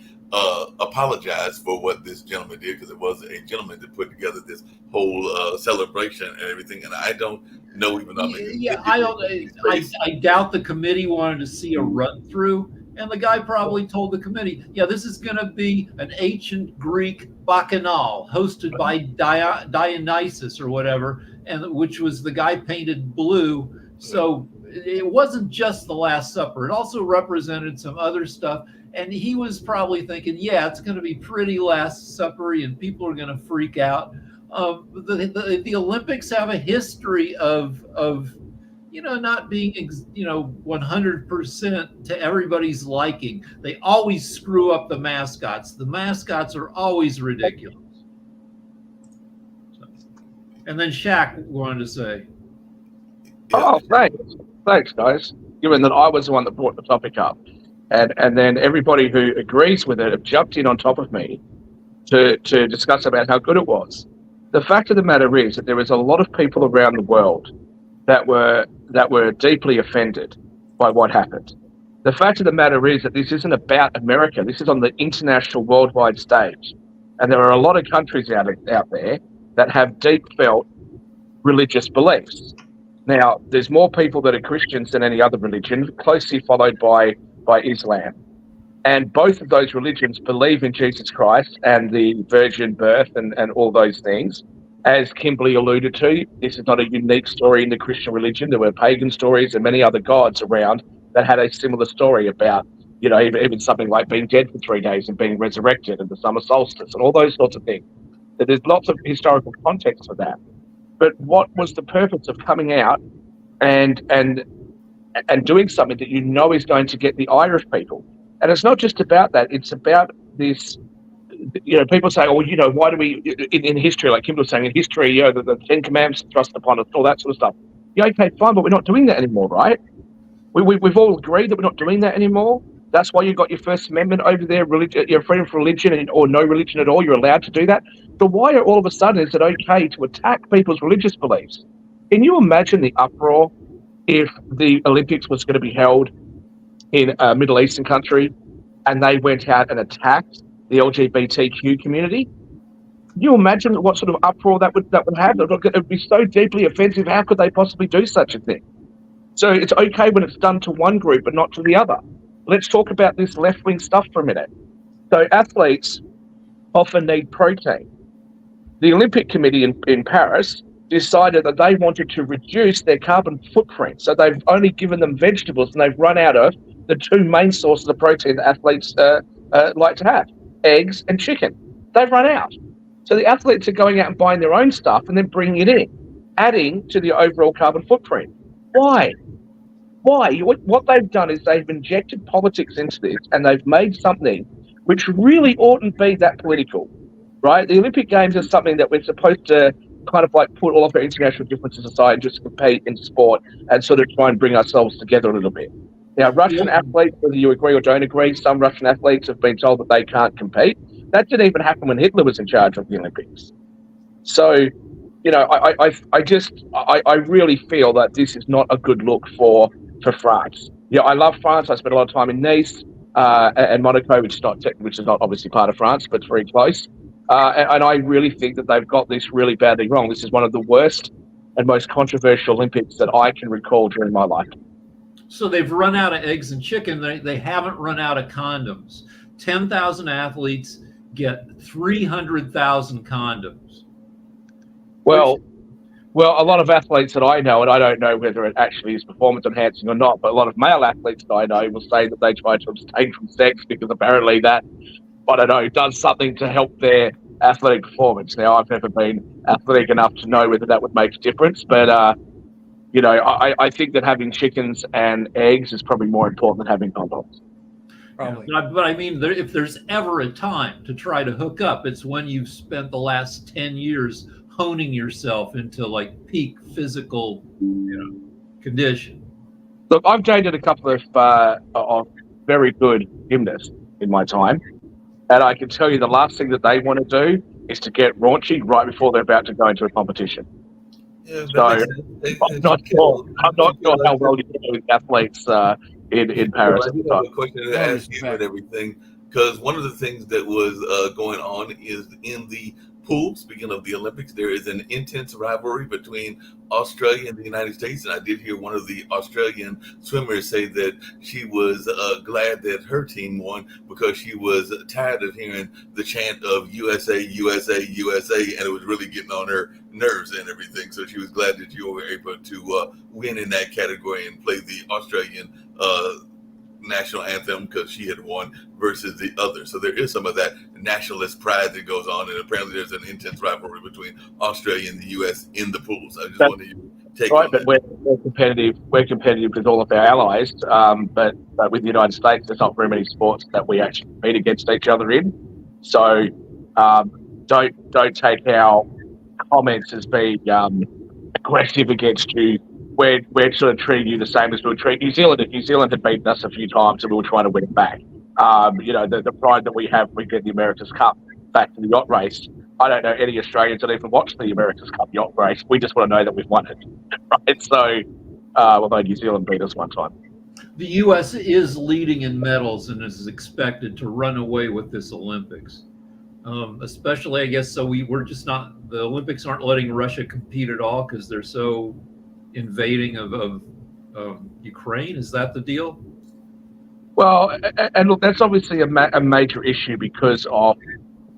apologized for what this gentleman did, because it was a gentleman that put together this whole celebration and everything. And I don't know, even though I doubt the committee wanted to see a run through. And the guy probably told the committee, this is going to be an ancient Greek bacchanal hosted by Dionysus or whatever, and which was the guy painted blue. So it wasn't just the Last Supper. It also represented some other stuff. And he was probably thinking, it's going to be pretty Last Supper-y and people are going to freak out. The Olympics have a history of not being, 100% to everybody's liking. They always screw up the mascots. The mascots are always ridiculous. And then Shaq wanted to say. Oh, thanks, guys. Given that I was the one that brought the topic up, and then everybody who agrees with it have jumped in on top of me to discuss about how good it was. The fact of the matter is that there is a lot of people around the world that were deeply offended by what happened. The fact of the matter is that this isn't about America. This is on the international worldwide stage. And there are a lot of countries out there that have deep felt religious beliefs. Now, there's more people that are Christians than any other religion, closely followed by Islam. And both of those religions believe in Jesus Christ and the virgin birth and all those things. As Kimberly alluded to, this is not a unique story in the Christian religion. There were pagan stories and many other gods around that had a similar story about, even something like being dead for 3 days and being resurrected and the summer solstice and all those sorts of things. There's lots of historical context for that. But what was the purpose of coming out and doing something that is going to get the ire of people? And it's not just about that. It's about this. People say, why do we, in history, like Kim was saying, in history, the Ten Commandments thrust upon us, all that sort of stuff. Okay, fine, but we're not doing that anymore, right? We've all agreed that we're not doing that anymore. That's why you've got your First Amendment over there, religion, freedom for religion or no religion at all. You're allowed to do that. So why all of a sudden is it okay to attack people's religious beliefs? Can you imagine the uproar if the Olympics was going to be held in a Middle Eastern country and they went out and attacked the LGBTQ community? Can you imagine what sort of uproar that would have? It would be so deeply offensive. How could they possibly do such a thing? So it's okay when it's done to one group but not to the other. Let's talk about this left-wing stuff for a minute. So athletes often need protein. The Olympic Committee in Paris decided that they wanted to reduce their carbon footprint. So they've only given them vegetables, and they've run out of the two main sources of protein that athletes like to have, eggs and chicken. They've run out. So the athletes are going out and buying their own stuff and then bringing it in, adding to the overall carbon footprint. Why? What they've done is they've injected politics into this, and they've made something which really oughtn't be that political, right? The Olympic Games is something that we're supposed to kind of like put all of our international differences aside and just compete in sport and sort of try and bring ourselves together a little bit. Now, Russian athletes, whether you agree or don't agree, some Russian athletes have been told that they can't compete. That didn't even happen when Hitler was in charge of the Olympics. So, you know, I really feel that this is not a good look for France. You know, I love France. I spent a lot of time in Nice and Monaco, which is not obviously part of France, but it's very close. And I really think that they've got this really badly wrong. This is one of the worst and most controversial Olympics that I can recall during my life. So they've run out of eggs and chicken. They haven't run out of condoms. 10,000 athletes get 300,000 condoms. Well, a lot of athletes that I know, and I don't know whether it actually is performance enhancing or not, but a lot of male athletes that I know will say that they try to abstain from sex because apparently that, I don't know, does something to help their athletic performance. Now, I've never been athletic enough to know whether that would make a difference, but you know, I think that having chickens and eggs is probably more important than having condoms. Probably. But I mean, if there's ever a time to try to hook up, it's when you've spent the last 10 years honing yourself into like peak physical, condition. Look, I've dated a couple of very good gymnasts in my time, and I can tell you the last thing that they want to do is to get raunchy right before they're about to go into a competition. Yeah, So I'm not sure how well you do with athletes in Paris. I do have a question to ask you and everything, because one of the things that was going on is in the pool. Speaking of the Olympics, there is an intense rivalry between Australia and the United States, and I did hear one of the Australian swimmers say that she was glad that her team won because she was tired of hearing the chant of USA, USA, USA, and it was really getting on her nerves and everything. So she was glad that you were able to win in that category and play the Australian national anthem because she had won versus the other. So there is some of that nationalist pride that goes on, and apparently there's an intense rivalry between Australia and the U.S. in the pools. I just wanted you to take right, but we're competitive. We're competitive with all of our allies, but with the United States, there's not very many sports that we actually compete against each other in. So don't take our comments as being aggressive against you. We're sort of treating you the same as we would treat New Zealand. If New Zealand had beaten us a few times and we were trying to win it back, the pride that we have, we get the America's Cup back to the yacht race. I don't know any Australians that even watch the America's Cup yacht race. We just want to know that we've won it, right? So, although New Zealand beat us one time. The U.S. is leading in medals and is expected to run away with this Olympics. Especially, I guess, so we're just not, the Olympics aren't letting Russia compete at all because they're so invading of Ukraine. Is that the deal? Well, and look, that's obviously a major issue because of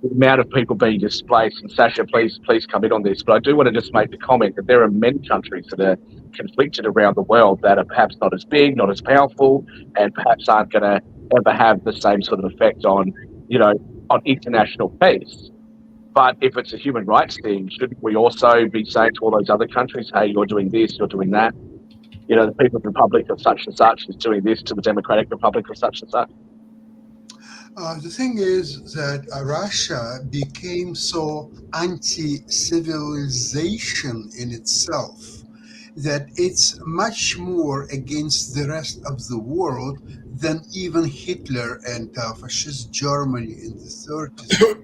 the amount of people being displaced. And Sasha, please come in on this. But I do want to just make the comment that there are many countries that are conflicted around the world that are perhaps not as big, not as powerful, and perhaps aren't going to ever have the same sort of effect on international peace. But if it's a human rights thing, shouldn't we also be saying to all those other countries, hey, you're doing this, you're doing that? The People's Republic of such and such is doing this to the Democratic Republic of such and such. The thing is that Russia became so anti-civilization in itself that it's much more against the rest of the world than even Hitler and fascist Germany in the 30s.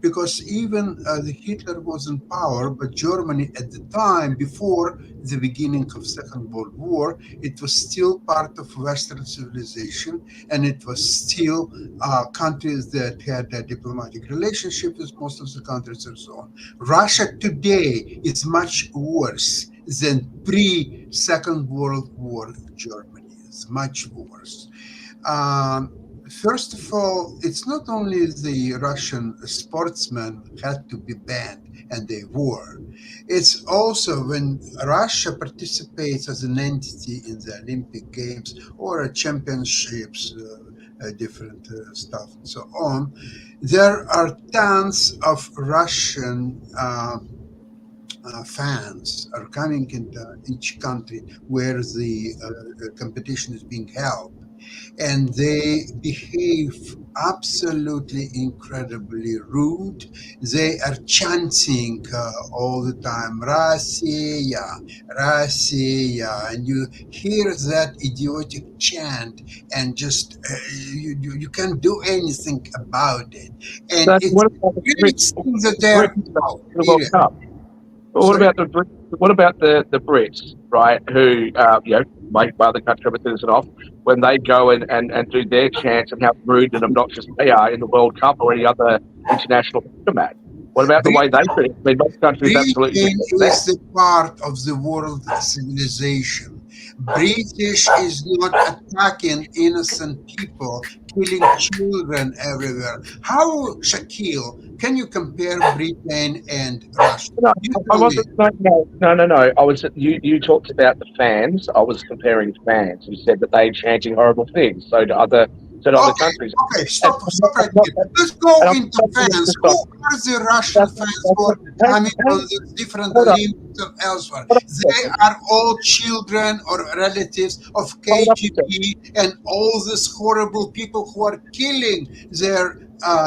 Because even the Hitler was in power, but Germany at the time, before the beginning of Second World War, it was still part of Western civilization, and it was still countries that had a diplomatic relationship with most of the countries and so on. Russia today is much worse than pre-Second World War Germany. It's much worse. First of all, it's not only the Russian sportsmen had to be banned, and they were. It's also when Russia participates as an entity in the Olympic Games or championships, different stuff and so on, there are tons of Russian fans are coming into each country where the competition is being held, and they behave absolutely incredibly rude. They are chanting all the time, Russia, Russia, and you hear that idiotic chant, and just you can't do anything about it. And So it's what about the great Brits? thing that they're The World Cup. But what Sorry? about the Brits? What about the Brits, right? Who make other country of a citizen off when they go and do their chants and how rude and obnoxious they are in the World Cup or any other international format? What about the way they treat it? I mean, most countries absolutely Britain do that. is the part of the world civilization. British is not attacking innocent people, killing children everywhere. How, Shaquille, can you compare Britain and Russia? No, You I tell me. wasn't. No. I was. You talked about the fans. I was comparing fans. You said that they're chanting horrible things. So to other countries. Okay, stop right here. Let's go into fans. Who are the Russian fans who are coming from the different Olympics and elsewhere? They are all children or relatives of KGB and all these horrible people who are killing their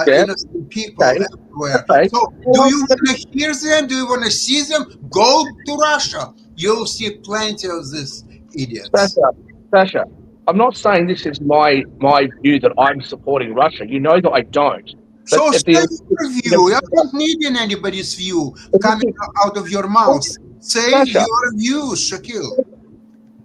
innocent people everywhere. Okay. So, do you want to hear them? Do you want to see them? Go to Russia. You'll see plenty of these idiots. Sasha, I'm not saying this is my view that I'm supporting Russia. You know that I don't. So say your view. I don't need anybody's view coming out of your mouth. Say Sasha, your view, Shaquille.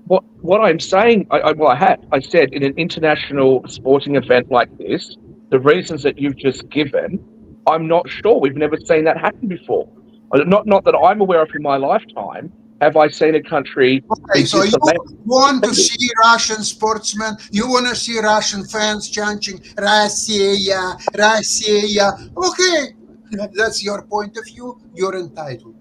What I'm saying, I said in an international sporting event like this, the reasons that you've just given, I'm not sure. We've never seen that happen before. Not that I'm aware of in my lifetime. Have I seen a country? Okay, so you want to see Russian sportsmen? You want to see Russian fans chanting Russia, Russia? Okay, that's your point of view. You're entitled.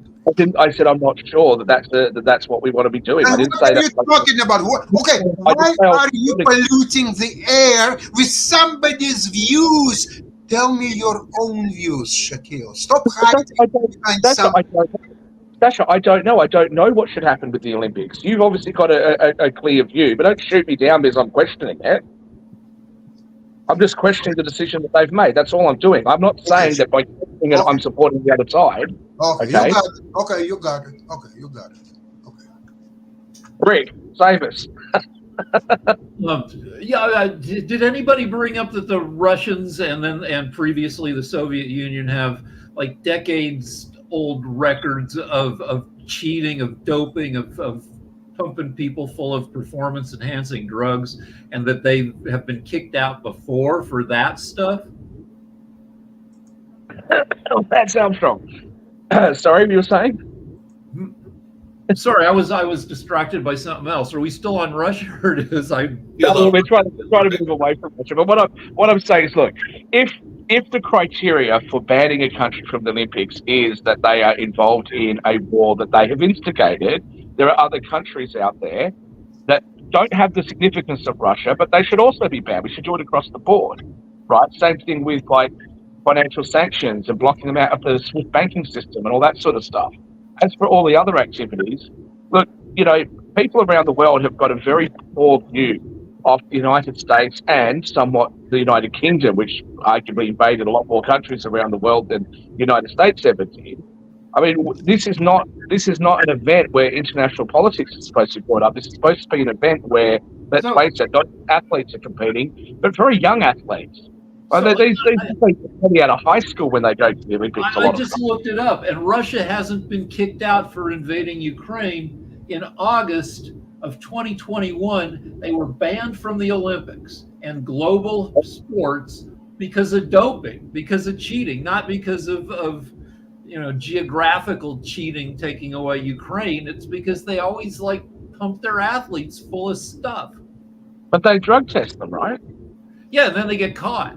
I said I'm not sure that's what we want to be doing. And I didn't what say are that. you talking about? Okay, why are you polluting the air with somebody's views? Tell me your own views, Shaquille. Stop hiding behind something. Sasha, I don't know. I don't know what should happen with the Olympics. You've obviously got a clear view, but don't shoot me down because I'm questioning it. I'm just questioning the decision that they've made. That's all I'm doing. I'm not saying that by questioning it, I'm supporting the other side. Okay, you got it. Okay, you got it. Okay. Rick, save us. Did anybody bring up that the Russians and previously the Soviet Union have like decades old records of cheating, of doping, of pumping people full of performance enhancing drugs, and that they have been kicked out before for that stuff? That sounds wrong. Sorry, you were saying? Sorry, I was distracted by something else. Are we still on Russia, or is I? We're trying to move away from Russia. But what I'm saying is, look, if the criteria for banning a country from the Olympics is that they are involved in a war that they have instigated, there are other countries out there that don't have the significance of Russia, but they should also be banned. We should do it across the board, right? Same thing with like financial sanctions and blocking them out of the SWIFT banking system and all that sort of stuff. As for all the other activities, look, people around the world have got a very poor view of the United States and somewhat the United Kingdom, which arguably invaded a lot more countries around the world than the United States ever did. I mean, this is not an event where international politics is supposed to be brought up. This is supposed to be an event where, let's face it, not athletes are competing, but very young athletes. These athletes are probably out of high school when they go to the Olympics. I just looked it up, and Russia hasn't been kicked out for invading Ukraine. In August of 2021, they were banned from the Olympics and global sports because of doping, because of cheating, not because of geographical cheating taking away Ukraine. It's because they always pump their athletes full of stuff. But they drug test them, right? Yeah, and then they get caught.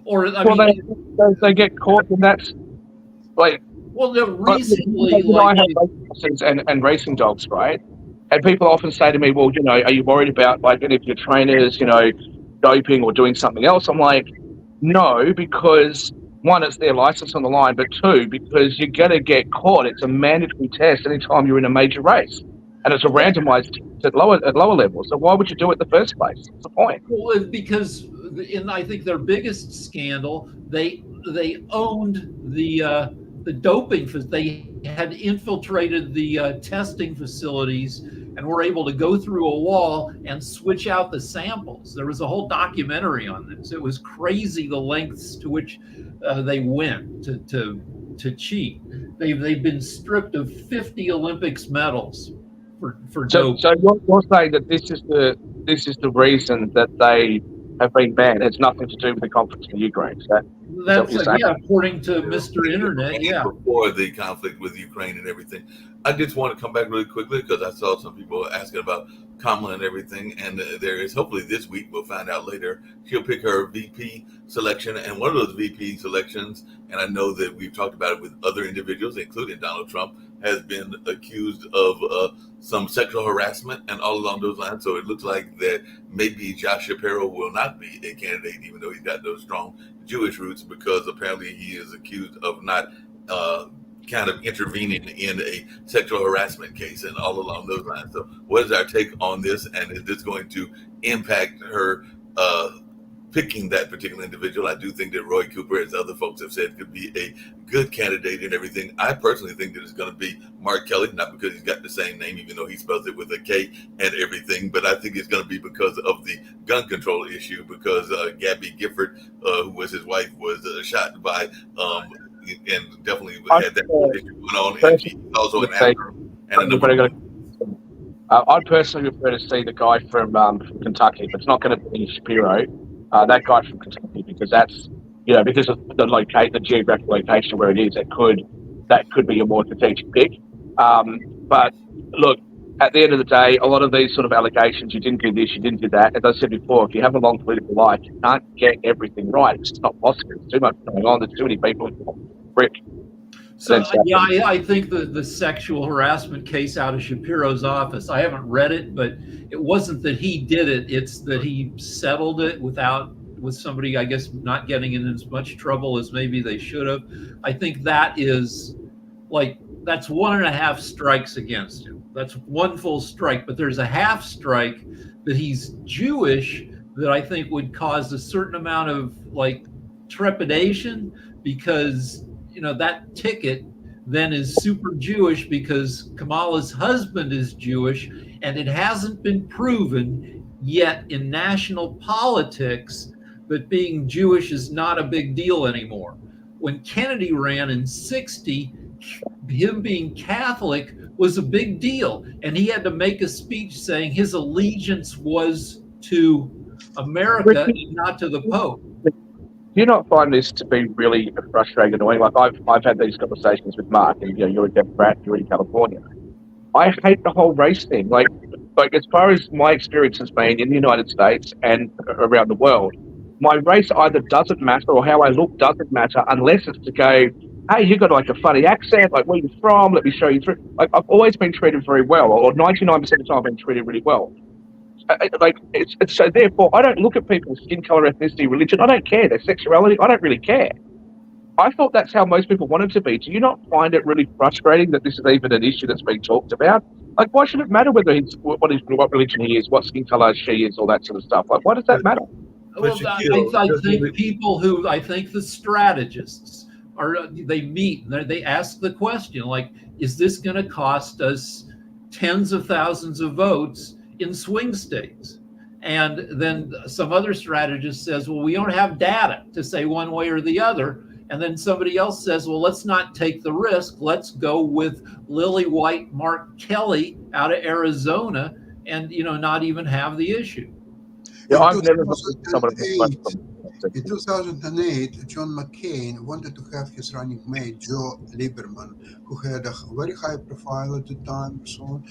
Or they get caught, and that's like. Well, recently, I have racing and racing dogs, right? And people often say to me, "Well, are you worried about any of your trainers, doping or doing something else?" I'm like, no, because one, it's their license on the line, but two, because you're going to get caught. It's a mandatory test anytime you're in a major race, and it's a randomized test at lower levels. So why would you do it in the first place? What's the point? Well, because in I think their biggest scandal, they owned the doping. They had infiltrated the testing facilities and were able to go through a wall and switch out the samples. There was a whole documentary on this. It was crazy the lengths to which they went to cheat. They've been stripped of 50 Olympics medals for doping. So you're saying that this is the reason that they have been banned. It's nothing to do with the conflict in Ukraine. That's according to Mr. Internet. Yeah. Before the conflict with Ukraine and everything, I just want to come back really quickly because I saw some people asking about Kamala and everything, and there is hopefully this week we'll find out later. She'll pick her VP selection, and one of those VP selections, and I know that we've talked about it with other individuals, including Donald Trump, has been accused of some sexual harassment and all along those lines. So it looks like that maybe Josh Shapiro will not be a candidate, even though he's got those strong Jewish roots, because apparently he is accused of not kind of intervening in a sexual harassment case and all along those lines. So what is our take on this, and is this going to impact her picking that particular individual? I do think that Roy Cooper, as other folks have said, could be a good candidate and everything. I personally think that it's going to be Mark Kelly, not because he's got the same name, even though he spells it with a K and everything, but I think it's going to be because of the gun control issue, because Gabby Gifford, who was his wife, was shot by, and definitely had that issue going on, and she's also an actor. I'd personally prefer to see the guy from Kentucky, but it's not going to be Shapiro. That guy from Kentucky, because that's, because of the geographic location where it is, that could be a more strategic pick. But look, at the end of the day, a lot of these sort of allegations, you didn't do this, you didn't do that. As I said before, if you have a long political life, you can't get everything right. It's just not possible. There's too much going on. There's too many people. Rick. So I think the sexual harassment case out of Shapiro's office, I haven't read it, but it wasn't that he did it. It's that he settled it with somebody, I guess, not getting in as much trouble as maybe they should have. I think that is that's 1.5 strikes against him. That's one full strike, but there's a half strike that he's Jewish that I think would cause a certain amount of trepidation, because that ticket then is super Jewish because Kamala's husband is Jewish, and it hasn't been proven yet in national politics that being Jewish is not a big deal anymore. When Kennedy ran in '60, him being Catholic was a big deal, and he had to make a speech saying his allegiance was to America, not to the Pope. Do you not find this to be really frustrating, annoying? I've had these conversations with Mark, and you're a Democrat, you're in California. I hate the whole race thing. Like as far as my experience has been in the United States and around the world, my race either doesn't matter or how I look doesn't matter unless it's to go, hey, you got a funny accent, where are you from? Let me show you through. I've always been treated very well, or 99% of the time I've been treated really well. So therefore, I don't look at people's skin color, ethnicity, religion. I don't care. Their sexuality, I don't really care. I thought that's how most people want it to be. Do you not find it really frustrating that this is even an issue that's being talked about? Why should it matter whether what religion he is, what skin color she is, all that sort of stuff? Why does that matter? Well, I think people who, the strategists they meet, they ask the question, is this going to cost us tens of thousands of votes in swing states? And then some other strategist says, well, we don't have data to say one way or the other. And then somebody else says, well, let's not take the risk. Let's go with Lily White, Mark Kelly out of Arizona, and not even have the issue. Yeah, I've never In 2008, John McCain wanted to have his running mate, Joe Lieberman, who had a very high profile at the time and so on.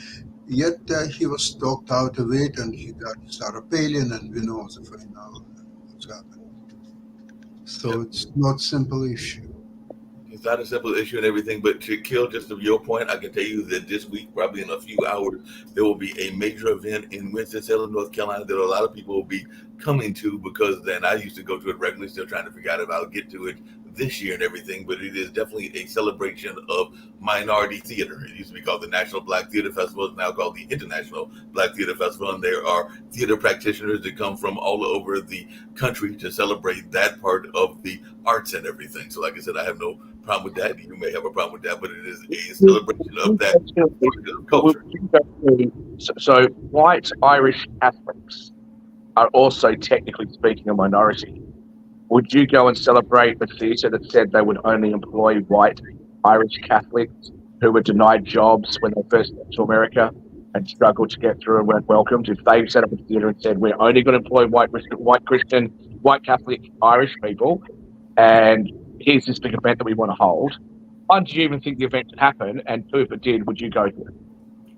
Yet he was talked out of it, and he got Sarah Palin, and we know the final what's happened. So it's not a simple issue. It's not a simple issue and everything, but to kill just to your point, I can tell you that this week, probably in a few hours, there will be a major event in Winston-Salem, North Carolina, that a lot of people will be coming to, because then I used to go to it regularly, still trying to figure out if I'll get to it this year and everything, but it is definitely a celebration of minority theater. It used to be called the National Black Theater Festival. It's now called the International Black Theater Festival. And there are theater practitioners that come from all over the country to celebrate that part of the arts and everything. So like I said, I have no problem with that. You may have a problem with that, but it is a celebration of that culture. So white Irish Catholics are also technically speaking a minority. Would you go and celebrate a theatre that said they would only employ white Irish Catholics who were denied jobs when they first went to America and struggled to get through and weren't welcomed? If they set up a theatre and said, we're only going to employ white Christian, white Catholic Irish people, and here's this big event that we want to hold, one, do you even think the event could happen? And two, if it did, would you go to it?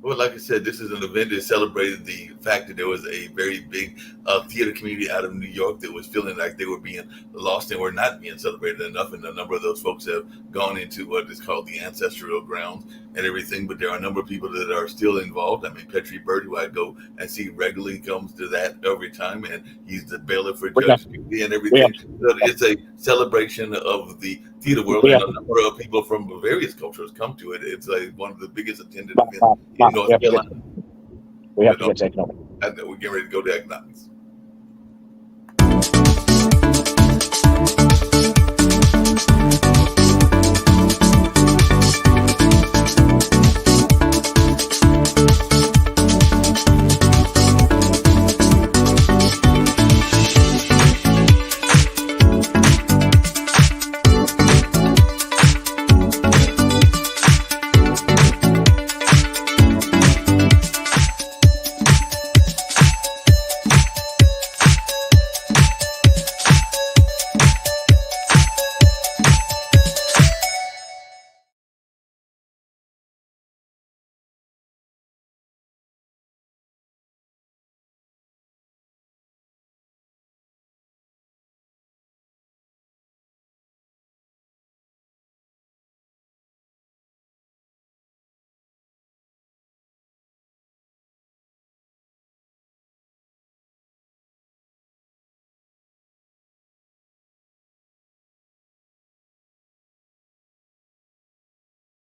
Well, like I said, this is an event that celebrated the fact that there was a very big theater community out of New York that was feeling like they were being lost and were not being celebrated enough. And a number of those folks have gone into what is called the ancestral grounds and everything. But there are a number of people that are still involved. I mean, Petrie Bird, who I go and see regularly, comes to that every time. And he's the bailiff for Judge Judy and everything. So it's a celebration of the theater world. And a number of people from various cultures come to it. It's one of the biggest attended events. North Carolina. We have to get to economics. We're getting ready to go to economics.